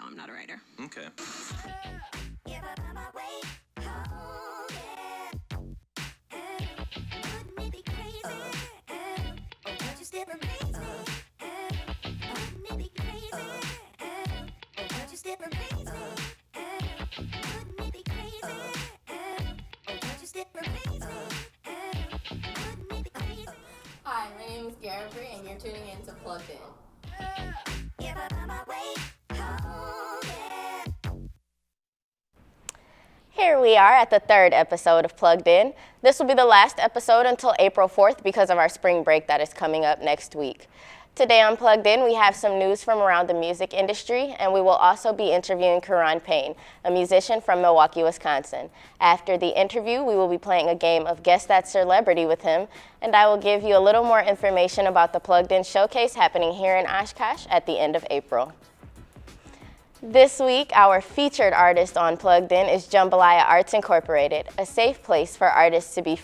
I'm not a writer. Okay. Hi, my name is Gary, and you're tuning in to Plugged In. Here we are at the third episode of Plugged In. This will be the last episode until April 4th because of our spring break that is coming up next week. Today on Plugged In, we have some news from around the music industry, and we will also be interviewing Karan Payne, a musician from Milwaukee, Wisconsin. After the interview, we will be playing a game of Guess That Celebrity with him, and I will give you a little more information about the Plugged In showcase happening here in Oshkosh at the end of April. This week, our featured artist on Plugged In is Jambalaya Arts Incorporated, a safe place for artists to be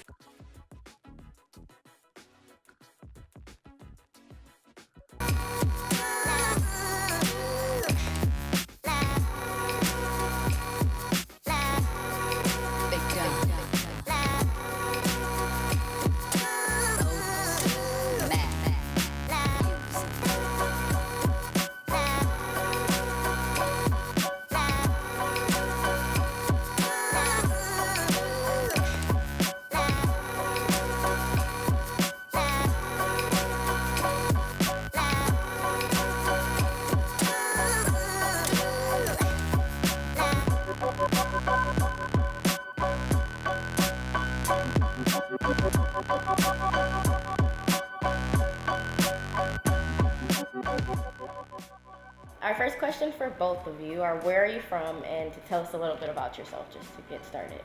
Our first question for both of you are, where are you from, and to tell us a little bit about yourself just to get started.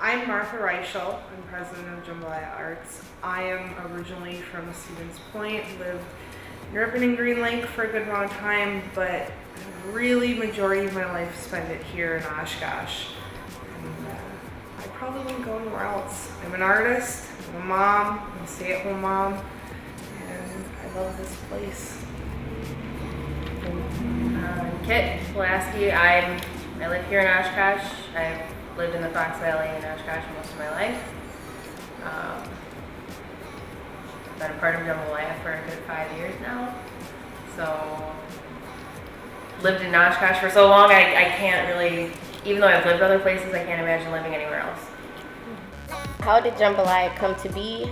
I'm Martha Reichel. I'm president of Jambalaya Arts. I am originally from Stevens Point, grew up in Green Lake for a good amount of time, but really majority of my life spent it here in Oshkosh. And I probably wouldn't go anywhere else. I'm an artist, I'm a mom, I'm a stay-at-home mom, and I love this place. Kit Pulaski. I live here in Oshkosh. I've lived in the Fox Valley in Oshkosh most of my life. I've been a part of Jambalaya for a good 5 years now. So, lived in Oshkosh for so long, I can't really, even though I've lived other places, I can't imagine living anywhere else. How did Jambalaya come to be,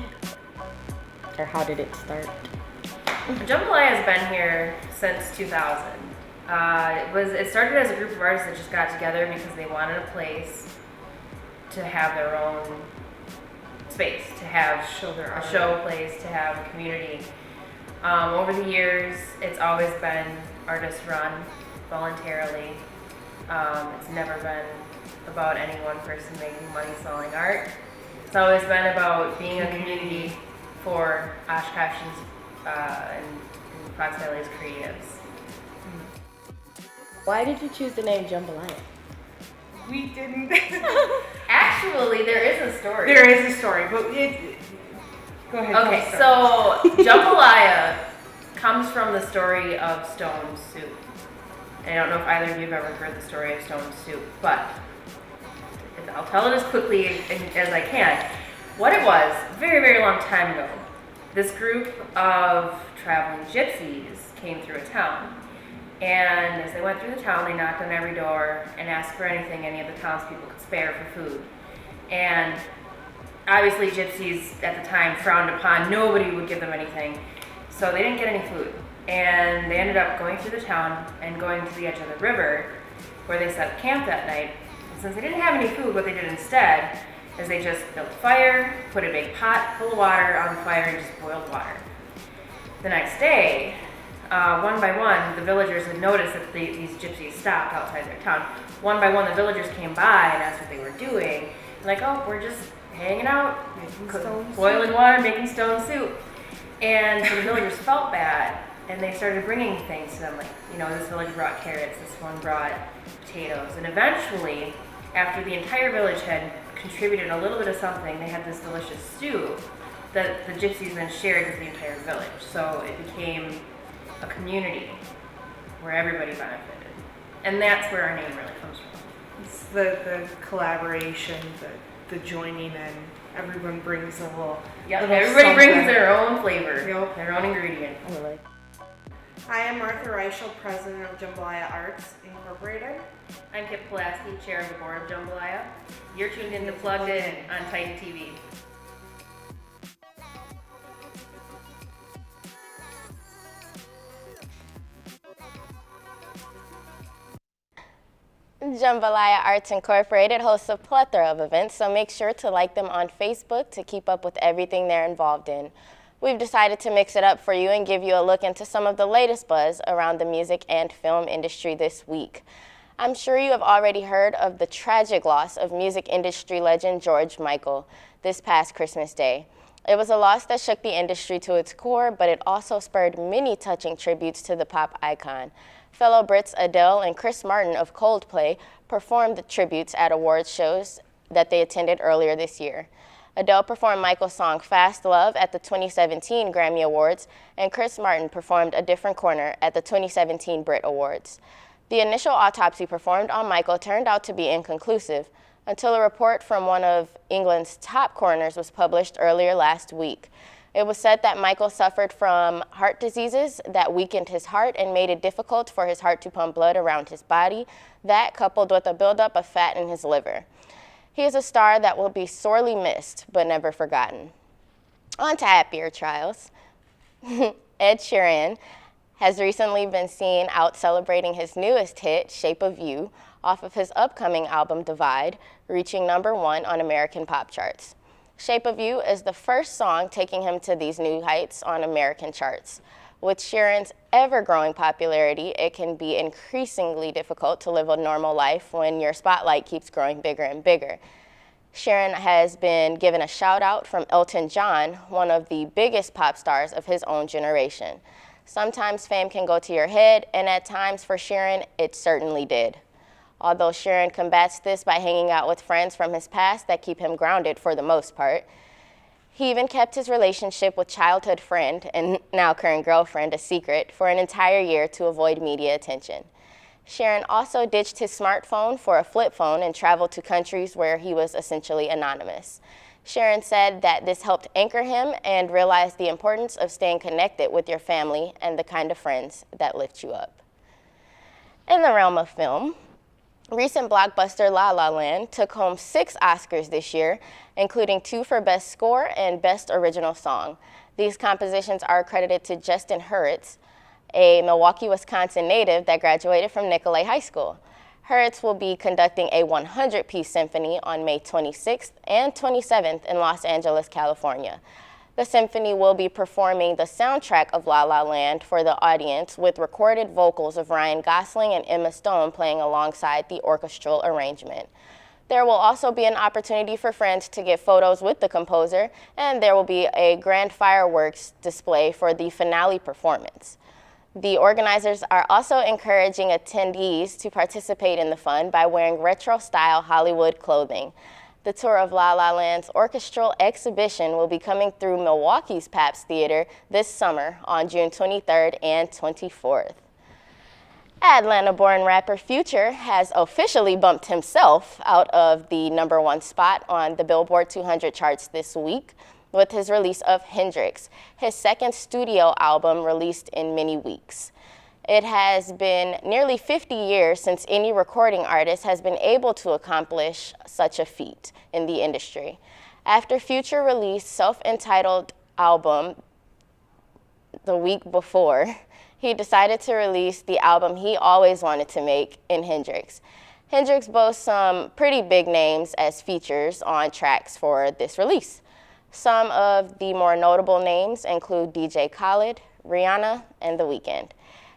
or how did it start? Jambalaya has been here since 2000. It started as a group of artists that just got together because they wanted a place to have their own space, to have a show place, to have a community. Over the years, it's always been artist run voluntarily. It's never been about any one person making money selling art. It's always been about being a community for Oshkoshans and Fox Valley's creatives. Why did you choose the name Jambalaya? We didn't. Actually, there is a story. There is a story, but go ahead. Okay, so Jambalaya comes from the story of stone soup. And I don't know if either of you have ever heard the story of stone soup, but I'll tell it as quickly as I can. What it was, very, very long time ago, this group of traveling gypsies came through a town. And as they went through the town, they knocked on every door and asked for anything any of the townspeople could spare for food. And obviously gypsies at the time frowned upon, nobody would give them anything. So they didn't get any food. And they ended up going through the town and going to the edge of the river where they set up camp that night. And since they didn't have any food, what they did instead is they just built a fire, put a big pot full of water on the fire, and just boiled water. The next day, one by one, the villagers had noticed that these gypsies stopped outside their town. One by one, the villagers came by and asked what they were doing. Like, oh, we're just hanging out, boiling water, making stone soup. And so the villagers felt bad, and they started bringing things to them. Like, this village brought carrots, this one brought potatoes. And eventually, after the entire village had contributed a little bit of something, they had this delicious stew that the gypsies then shared with the entire village. So it became a community. where everybody benefited. And that's where our name really comes from. It's the collaboration, the joining in. Everyone brings a little. Yep, little everybody something. brings their own flavor, Yep. their own ingredient. Hi, I'm Martha Reichel, president of Jambalaya Arts Incorporated. I'm Kip Pulaski, chair of the board of Jambalaya. You're tuned in to Plugged In on Titan TV. Jambalaya Arts Incorporated hosts a plethora of events, so make sure to like them on Facebook to keep up with everything they're involved in. We've decided to mix it up for you and give you a look into some of the latest buzz around the music and film industry this week. I'm sure you have already heard of the tragic loss of music industry legend George Michael this past Christmas Day. It was a loss that shook the industry to its core, but it also spurred many touching tributes to the pop icon. Fellow Brits Adele and Chris Martin of Coldplay performed the tributes at awards shows that they attended earlier this year. Adele performed Michael's song Fast Love at the 2017 Grammy Awards, and Chris Martin performed A Different Corner at the 2017 Brit Awards. The initial autopsy performed on Michael turned out to be inconclusive until a report from one of England's top coroners was published earlier last week. It was said that Michael suffered from heart diseases that weakened his heart and made it difficult for his heart to pump blood around his body, that coupled with a buildup of fat in his liver. He is a star that will be sorely missed, but never forgotten. On to happier trials. Ed Sheeran has recently been seen out celebrating his newest hit, Shape of You, off of his upcoming album, Divide, reaching #1 on American pop charts. Shape of You is the first song taking him to these new heights on American charts. With Sheeran's ever-growing popularity, it can be increasingly difficult to live a normal life when your spotlight keeps growing bigger and bigger. Sheeran has been given a shout-out from Elton John, one of the biggest pop stars of his own generation. Sometimes fame can go to your head, and at times for Sheeran, it certainly did. Although Sheeran combats this by hanging out with friends from his past that keep him grounded for the most part. He even kept his relationship with childhood friend and now current girlfriend a secret for an entire year to avoid media attention. Sheeran also ditched his smartphone for a flip phone and traveled to countries where he was essentially anonymous. Sheeran said that this helped anchor him and realize the importance of staying connected with your family and the kind of friends that lift you up. In the realm of film, recent blockbuster La La Land took home 6 Oscars this year, including 2 for Best Score and Best Original Song. These compositions are credited to Justin Hurwitz, a Milwaukee, Wisconsin native that graduated from Nicolet High School. Hurwitz will be conducting a 100-piece symphony on May 26th and 27th in Los Angeles, California. The symphony will be performing the soundtrack of La La Land for the audience with recorded vocals of Ryan Gosling and Emma Stone playing alongside the orchestral arrangement. There will also be an opportunity for friends to get photos with the composer, and there will be a grand fireworks display for the finale performance. The organizers are also encouraging attendees to participate in the fun by wearing retro-style Hollywood clothing. The tour of La La Land's orchestral exhibition will be coming through Milwaukee's Pabst Theater this summer on June 23rd and 24th. Atlanta-born rapper Future has officially bumped himself out of the #1 spot on the Billboard 200 charts this week with his release of Hendrix, his second studio album released in many weeks. It has been nearly 50 years since any recording artist has been able to accomplish such a feat in the industry. After Future released self-entitled album the week before, he decided to release the album he always wanted to make in Hendrix. Hendrix boasts some pretty big names as features on tracks for this release. Some of the more notable names include DJ Khaled, Rihanna, and The Weeknd.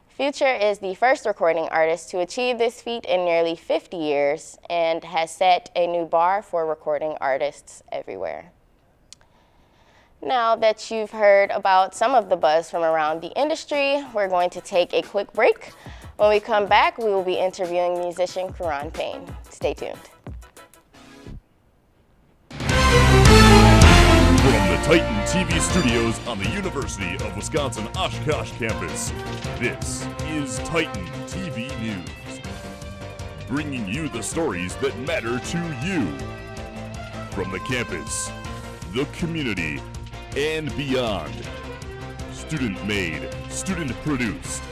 Future is the first recording artist to achieve this feat in nearly 50 years and has set a new bar for recording artists everywhere. Now that you've heard about some of the buzz from around the industry, we're going to take a quick break. When we come back, we will be interviewing musician Karan Payne. Stay tuned. From the Titan TV studios on the University of Wisconsin Oshkosh campus. This is Titan TV News, bringing you the stories that matter to you. From the campus, the community, and beyond. Student-made, student-produced.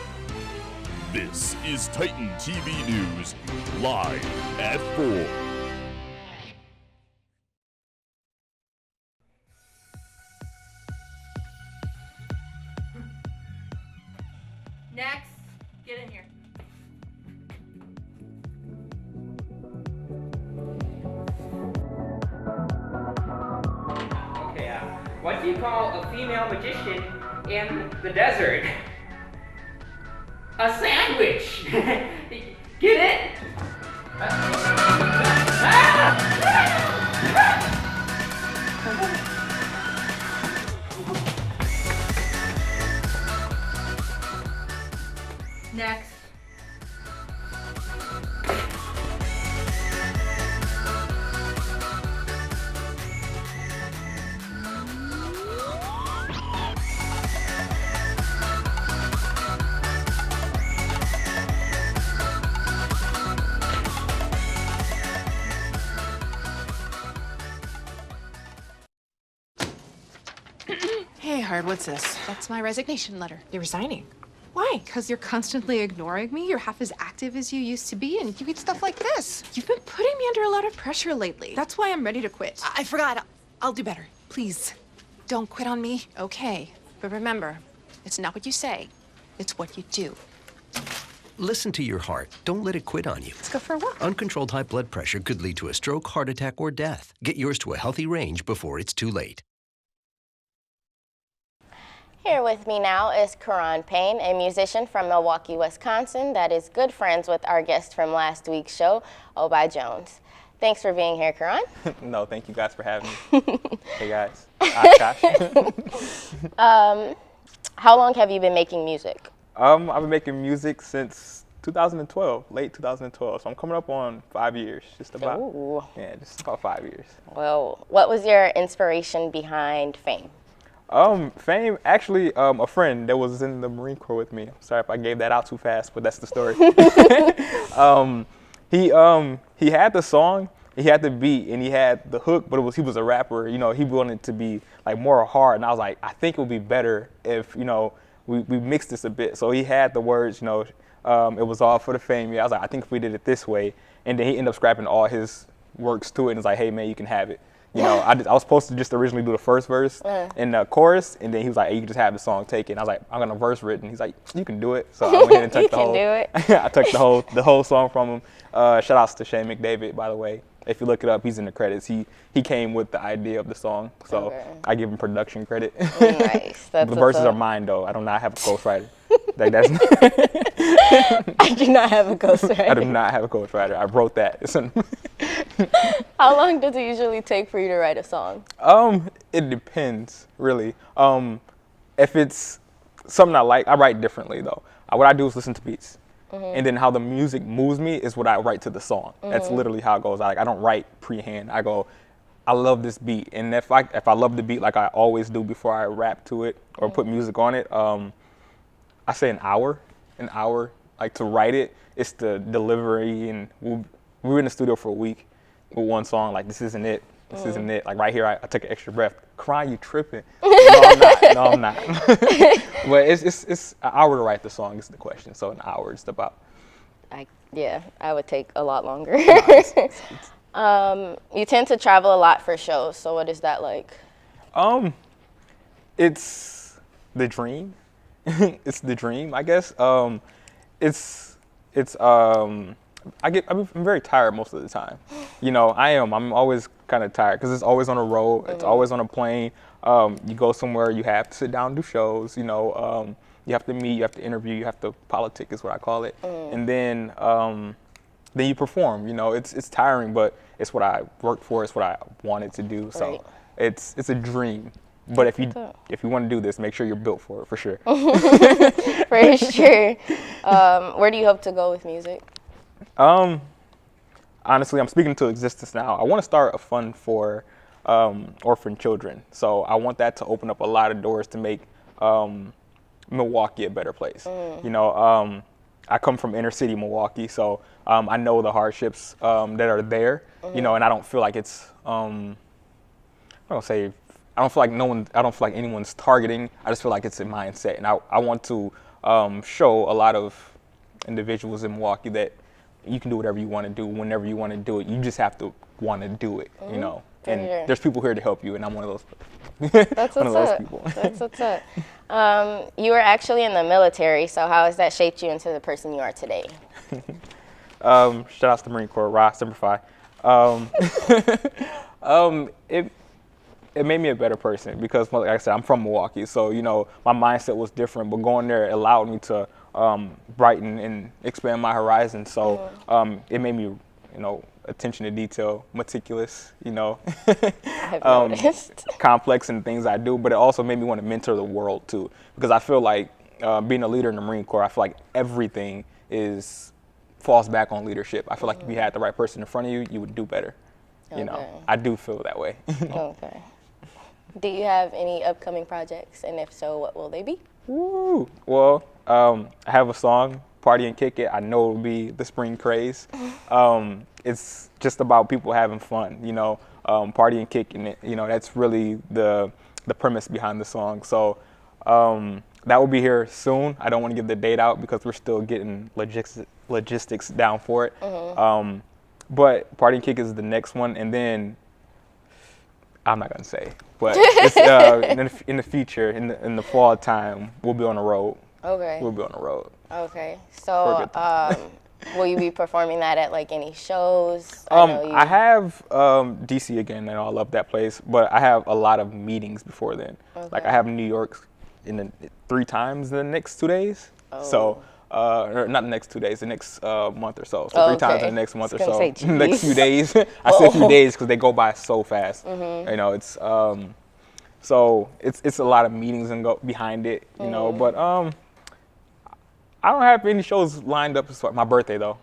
This is Titan TV News, live at 4. Next, get in here. Okay, what do you call a female magician in the desert? A sandwich! Get it? Next. Hey, Hard, what's this? That's my resignation letter. You're resigning. Why? Because you're constantly ignoring me. You're half as active as you used to be, and you eat stuff like this. You've been putting me under a lot of pressure lately. That's why I'm ready to quit. I forgot. I'll do better. Please, don't quit on me. Okay, but remember, it's not what you say, it's what you do. Listen to your heart. Don't let it quit on you. Let's go for a walk. Uncontrolled high blood pressure could lead to a stroke, heart attack, or death. Get yours to a healthy range before it's too late. Here with me now is Karan Payne, a musician from Milwaukee, Wisconsin that is good friends with our guest from last week's show, Obi Jones. Thanks for being here, Karan. No, thank you guys for having me. Hey guys, Oshkosh. How long have you been making music? I've been making music since 2012, late 2012. So I'm coming up on 5 years, just about. Ooh. Yeah, just about 5 years. Well, what was your inspiration behind Fame? Fame, actually, a friend that was in the Marine Corps with me. Sorry if I gave that out too fast, but that's the story. He had the song, he had the beat, and he had the hook, but he was a rapper. You know, he wanted it to be like more hard, and I was like, I think it would be better if we mixed this a bit. So he had the words, it was all for the fame. Yeah, I was like, I think if we did it this way, and then he ended up scrapping all his works to it, and it's like, hey man, you can have it. I was supposed to just originally do the first verse and the chorus, and then he was like, hey, you can just have the song taken. I was like, I'm gonna verse written. He's like, you can do it. So I went ahead and took the whole. Do it. I took the whole song from him. Shout outs to Shane McDavid, by the way. If you look it up, he's in the credits. He came with the idea of the song, so okay. I give him production credit. Nice. That's the verses are mine though. I do not have a ghostwriter. Like that's. I do not have a ghostwriter. I do not have a ghostwriter. I wrote that. How long does it usually take for you to write a song? It depends, really. If it's something I like, I write differently though. What I do is listen to beats. Mm-hmm. And then how the music moves me is what I write to the song. Mm-hmm. That's literally how it goes. I don't write pre-hand. I go, I love this beat. And if I love the beat like I always do before I rap to it or put music on it, I say an hour, like to write it. It's the delivery, and we were in the studio for a week with one song, like this isn't it. This isn't it. Like right here, I took an extra breath. Cry, you tripping? No, I'm not. But it's an hour to write the song is the question. So an hour is about. I would take a lot longer. You tend to travel a lot for shows. So what is that like? It's the dream. It's the dream, I guess. I'm very tired most of the time. I'm always kind of tired because it's always on a road. It's always on a plane. You go somewhere, you have to sit down and do shows. You have to meet, you have to interview, you have to politic is what I call it. And then you perform. It's tiring, but it's what I worked for. It's what I wanted to do. So right. It's a dream. But if you want to do this, make sure you're built for it, for sure. For sure. Where do you hope to go with music? Honestly, I'm speaking to existence now. I want to start a fund for orphan children. So I want that to open up a lot of doors to make Milwaukee a better place. You know, I come from inner city Milwaukee, so I know the hardships that are there. You know, and I don't feel like it's I don't feel like anyone's targeting. I just feel like it's a mindset, and I want to show a lot of individuals in Milwaukee that you can do whatever you want to do whenever you want to do it. You just have to want to do it, you know. And there's people here to help you, and I'm one of those. That's one of what's those up. people. That's what's up. You were actually in the military, so how has that shaped you into the person you are today? Shout out to the Marine Corps, RA, Semper Fi. It made me a better person because, like I said, I'm from Milwaukee, so you know my mindset was different. But going there allowed me to brighten and expand my horizons. So it made me, you know, attention to detail, meticulous, you know, I've noticed. complex in things I do. But it also made me want to mentor the world too, because I feel like being a leader in the Marine Corps, I feel like everything falls back on leadership. I feel like if you had the right person in front of you, you would do better. You know, I do feel that way. Okay. Do you have any upcoming projects, and if so, what will they be? Woo. Well, I have a song, Party and Kick It. I know it'll be the spring craze. It's just about people having fun, you know, party and kicking it. You know, that's really the premise behind the song. So that will be here soon. I don't want to give the date out because we're still getting logistics down for it. But Party and Kick is the next one, and then I'm not gonna say, but it's, in the future, in the fall time, we'll be on the road. Okay. We'll be on the road. Okay. So, will you be performing that at like any shows? I have DC again, and I love that place, but I have a lot of meetings before then. Okay. Like I have New York 3 times in the next 2 days. So. Or not the next 2 days, the next month or so. So 3 times in the next month or so. Next few days. I say a few days because they go by so fast. You know, it's so it's a lot of meetings and behind it. You know, but I don't have any shows lined up. My birthday though,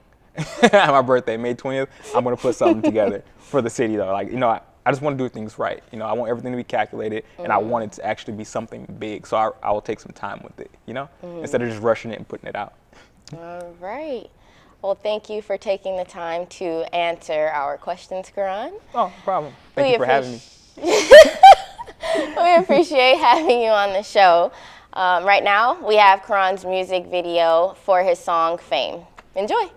my birthday, May 20th. I'm gonna put something together for the city though. Like, you know, I just want to do things right. You know, I want everything to be calculated, and I want it to actually be something big. So I will take some time with it, you know, instead of just rushing it and putting it out. All right. Well, thank you for taking the time to answer our questions, Karan. Oh, no problem. Thank you for having me. We appreciate having you on the show. Right now, we have Karan's music video for his song Fame. Enjoy.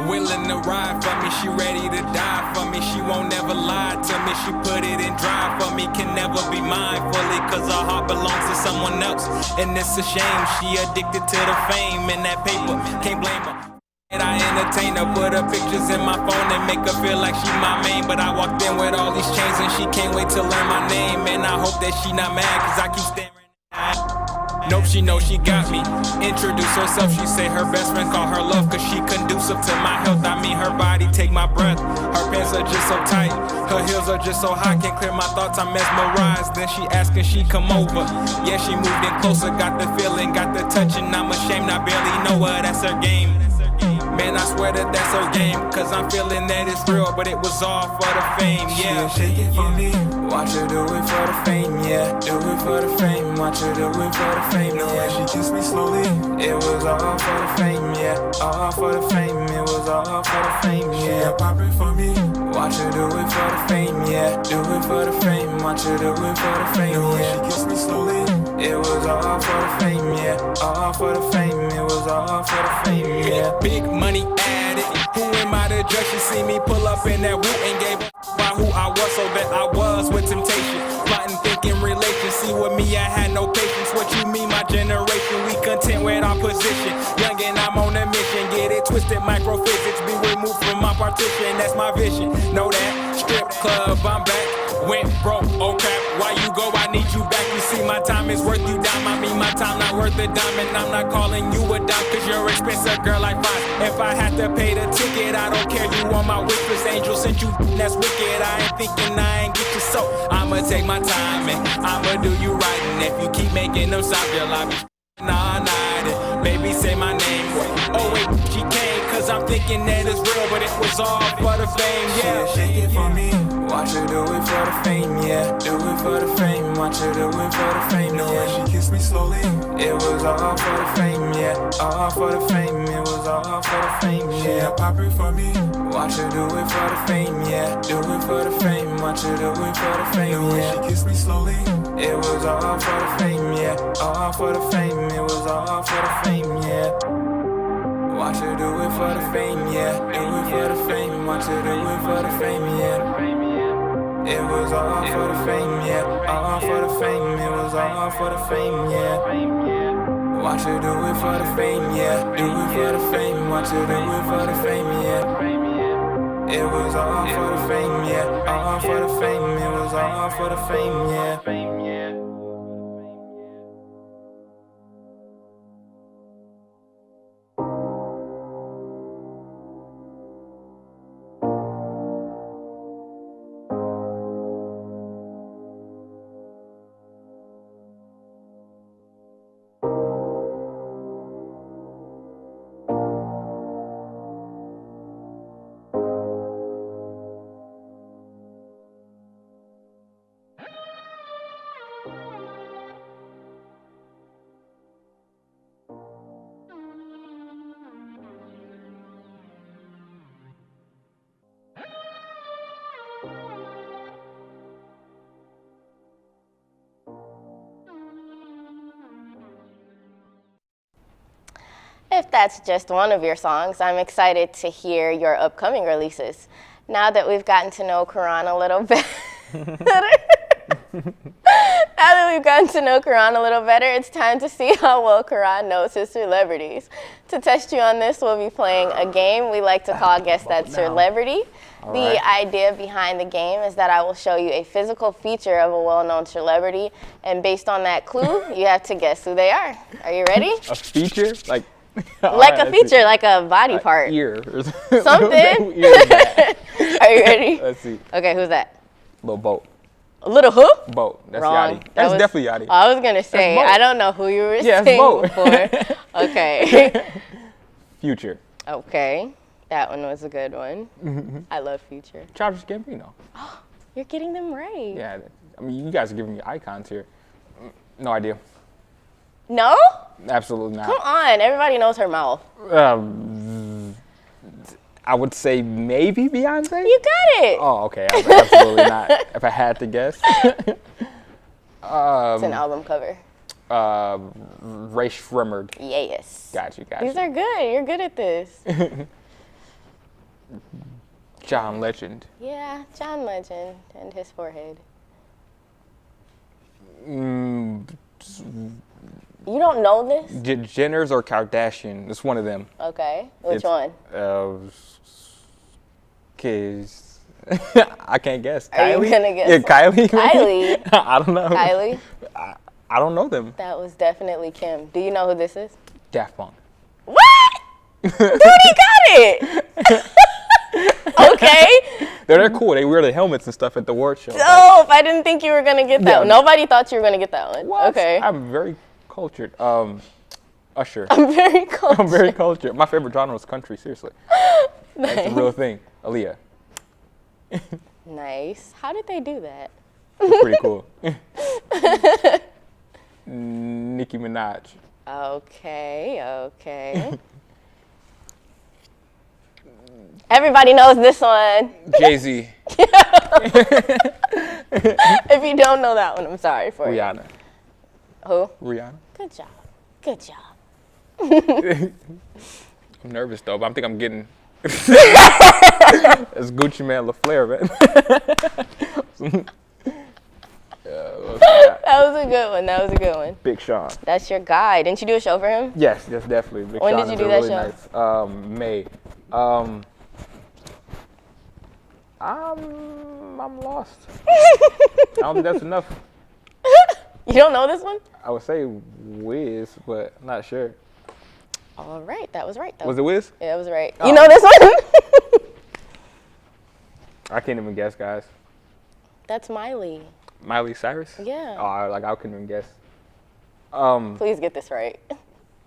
Willing to ride for me, she ready to die for me. She won't ever lie to me, she put it in drive for me. Can never be mine fully, cause her heart belongs to someone else. And it's a shame, she addicted to the fame and that paper, can't blame her. And I entertain her, put her pictures in my phone and make her feel like she my main. But I walked in with all these chains and she can't wait to learn my name. And I hope that she not mad, cause I keep staring at her. Nope, she knows she got me. Introduce herself, she say her best friend call her love, cause she conducive to my health. I mean her body take my breath. Her pants are just so tight, her heels are just so high, can't clear my thoughts, I'm mesmerized. Then she asking she come over. Yeah, she moved in closer, got the feeling, got the touch, and I'm ashamed I barely know her, that's her game. Man, I swear that that's her game, cause I'm feeling that it's real, but it was all for the fame, yeah. Shake it for me, watch her do it for the fame, yeah. Do it for the fame, watch her do it for the fame, the way she kissed me slowly. It was all for the fame, yeah. All for the fame, it was all for the fame, yeah. Pop it for me, watch her do it for the fame, yeah. Do it for the fame, watch her do it for the fame, the way she kissed me slowly. It was all for the fame, yeah. All for the fame, it was all for the fame, yeah. Big money added, my address. She see me pull up in that whoop and gave up by who I was, so that I was with temptation. Plotting, thinking, relation. See with me, I had no patience. What you mean, my generation? We content with our position. Young and I'm on a mission. Get it twisted, microphysics. Be removed from my partition. That's my vision. Know that. Strip club, I'm back. Went broke, oh crap. Why you go? I need you back. You see, my time is worth you dime. I mean, my time not worth a dime. And I'm not calling you a dime, cause you're expensive, girl, like fine. If I have to pay the ticket, I don't care. You on my wish list. Angel sent you, that's wicked. I ain't thinking I ain't get you, so I'ma take my time and I'ma do you right. And if you keep making them stop, girl, I'll be all night. And baby, say my name. Oh wait, she came, cause I'm thinking that it's real, but it was all for the fame, yeah. Shake it for me. Watch her do it for the fame, yeah. Do it for the fame. Watch her do it for the fame, yeah. When she kissed me slowly, it was all for the fame, yeah. All for the fame, it was all for the fame, yeah. Pop it for me. Watch her do it for the fame, yeah. Do it for the fame. Watch her do it for the fame, yeah. When she kissed me slowly, it was all for the fame, yeah. All for the fame, it was all for the fame, yeah. Watch her do it for the fame, yeah. Do it for the fame. Watch her do it for the fame, yeah. It was all for the fame, yeah. All for the fame. It was all for the fame, yeah. Watch her do it for the fame, yeah. Do it for the fame. Watch her do it for the fame, yeah. It was all for the fame, yeah. All for the fame. It was all for the fame, yeah. If that's just one of your songs, I'm excited to hear your upcoming releases. Now that we've gotten to know Karan a little bit it's time to see how well Karan knows his celebrities. To test you on this, we'll be playing a game we like to call Guess That Celebrity. The idea behind the game is that I will show you a physical feature of a well-known celebrity, and based on that clue, you have to guess who they are. Are you ready? A feature? Like a feature, like a body part. Ear or something. Are you ready? Let's see. Okay, who's that? Little Boat. A little who? Boat. That's Wrong. Yachty. That's definitely Yachty. I was going to say, I don't know who you were saying before. Okay. Future. Okay. That one was a good one. I love Future. Childish Gambino. You're getting them right. Yeah. I mean, you guys are giving me icons here. No idea. No? Absolutely not. Come on. Everybody knows her mouth. I would say maybe Beyonce. You got it. Oh, okay. Absolutely not. If I had to guess. It's an album cover. Ray Shremmerd. Yes. Got you. These are good. You're good at this. John Legend. Yeah, John Legend and his forehead. You don't know this? Jenners or Kardashian. It's one of them. Okay. Which one? Kids. I can't guess. Are Kylie? you gonna guess? Yeah, Kylie. Kylie. I don't know. Kylie. I don't know them. That was definitely Kim. Do you know who this is? Daft Punk. What? Dude, he got it. Okay. They're cool. They wear the helmets and stuff at the award show. Oh, if I didn't think you were gonna get that one. Nobody thought you were gonna get that one. What? Okay. I'm very cultured. Usher. I'm very cultured. I'm very cultured. My favorite genre is country. Seriously. Nice. That's a real thing. Aaliyah. Nice. How did they do that? Pretty cool. Nicki Minaj. Okay. Everybody knows this one. Jay-Z. If you don't know that one, I'm sorry for you. Rihanna. Who? Rihanna. Good job. Good job. I'm nervous though, but I think I'm getting It's Gucci Man LaFleur, man. That was a good one. That was a good one. Big Sean. That's your guy. Didn't you do a show for him? Yes, definitely. Big When Sean did you is do a that really show? Nice. May. I'm lost. I don't think that's enough. You don't know this one? I would say Wiz, but I'm not sure. All right, that was right though. Was it Wiz? Yeah, that was right. Oh. You know this one? I can't even guess, guys. That's Miley. Miley Cyrus? Yeah. Oh, I couldn't even guess. Please get this right.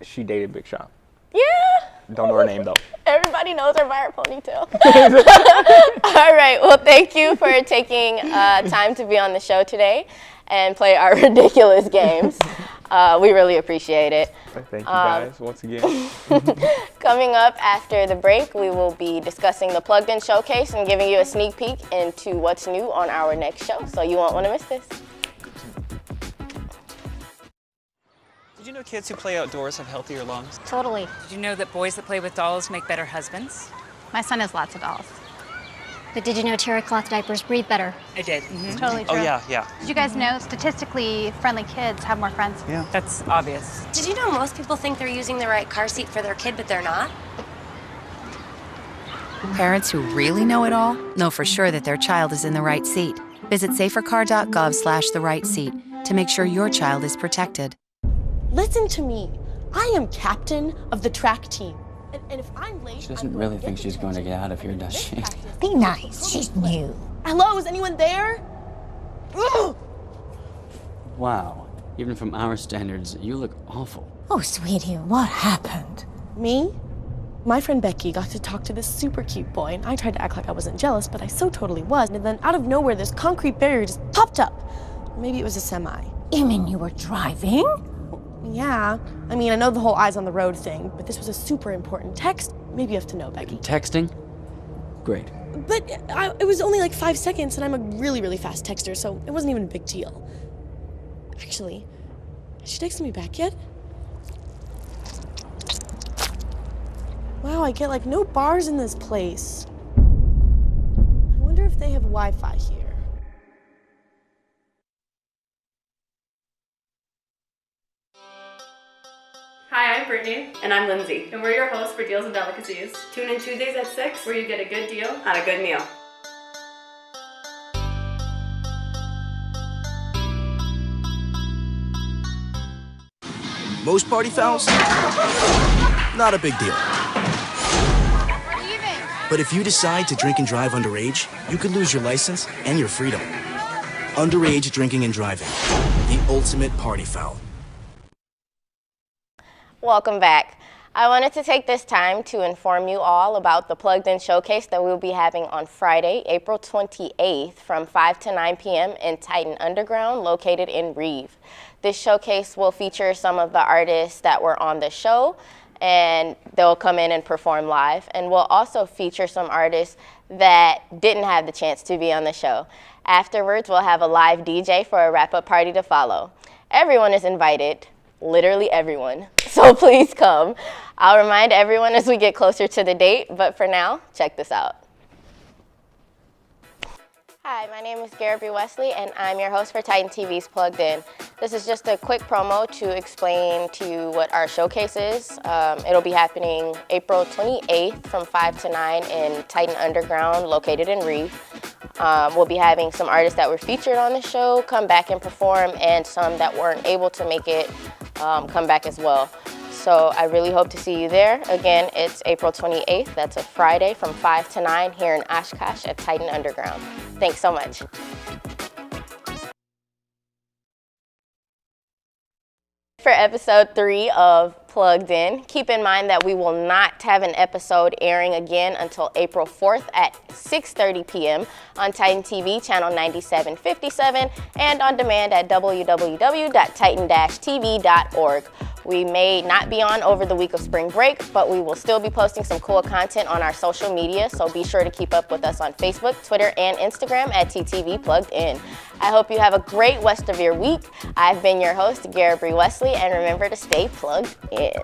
She dated Big Sean. Yeah. Don't know her name though. Everybody knows her by her ponytail. All right. Well, thank you for taking time to be on the show today and play our ridiculous games. We really appreciate it. Thank you guys once again. Coming up after the break, we will be discussing the Plugged In Showcase and giving you a sneak peek into what's new on our next show. So you won't want to miss this. Did you know kids who play outdoors have healthier lungs? Totally. Did you know that boys that play with dolls make better husbands? My son has lots of dolls. But did you know terry cloth diapers breathe better? I did. It's totally true. Oh, yeah. Did you guys know statistically friendly kids have more friends? Yeah. That's obvious. Did you know most people think they're using the right car seat for their kid, but they're not? Parents who really know it all know for sure that their child is in the right seat. Visit safercar.gov/the-right-seat to make sure your child is protected. Listen to me. I am captain of the track team. And if I'm late, She doesn't really think she's going to get out of here, does she? be nice. She's new. Hello, is anyone there? Ugh! Wow. Even from our standards, you look awful. Oh, sweetie, what happened? Me? My friend Becky got to talk to this super cute boy, and I tried to act like I wasn't jealous, but I so totally was. And then out of nowhere, this concrete barrier just popped up. Maybe it was a semi. You mean you were driving? Yeah. I mean, I know the whole eyes on the road thing, but this was a super important text. Maybe you have to know, Becky. Texting? Great. But it was only like 5 seconds, and I'm a really, really fast texter, so it wasn't even a big deal. Actually, has she texted me back yet? Wow, I get like no bars in this place. I wonder if they have Wi-Fi here. Hi, I'm Brittany. And I'm Lindsay. And we're your hosts for Deals and Delicacies. Tune in Tuesdays at 6, where you get a good deal on a good meal. Most party fouls? Not a big deal. But if you decide to drink and drive underage, you could lose your license and your freedom. Underage drinking and driving. The ultimate party foul. Welcome back. I wanted to take this time to inform you all about the Plugged In Showcase that we'll be having on Friday, April 28th from 5 to 9 p.m. in Titan Underground, located in Reeve. This showcase will feature some of the artists that were on the show, and they'll come in and perform live. And we'll also feature some artists that didn't have the chance to be on the show. Afterwards, we'll have a live DJ for a wrap-up party to follow. Everyone is invited. Literally everyone. So please come. I'll remind everyone as we get closer to the date, but for now, check this out. Hi, my name is Gary Wesley, and I'm your host for Titan TV's Plugged In. This is just a quick promo to explain to you what our showcase is. It'll be happening April 28th from 5 to 9 in Titan Underground, located in Reeve. We'll be having some artists that were featured on the show come back and perform, and some that weren't able to make it come back as well. So I really hope to see you there. Again, it's April 28th. That's a Friday from 5 to 9 here in Oshkosh at Titan Underground. Thanks so much. For episode 3 of Plugged In, keep in mind that we will not have an episode airing again until April 4th at 6:30 p.m. on Titan TV, channel 9757, and on demand at www.titan-tv.org. We may not be on over the week of spring break, but we will still be posting some cool content on our social media, so be sure to keep up with us on Facebook, Twitter, and Instagram at TTV Plugged In. I hope you have a great rest of your week. I've been your host, Gary Wesley, and remember to stay plugged in.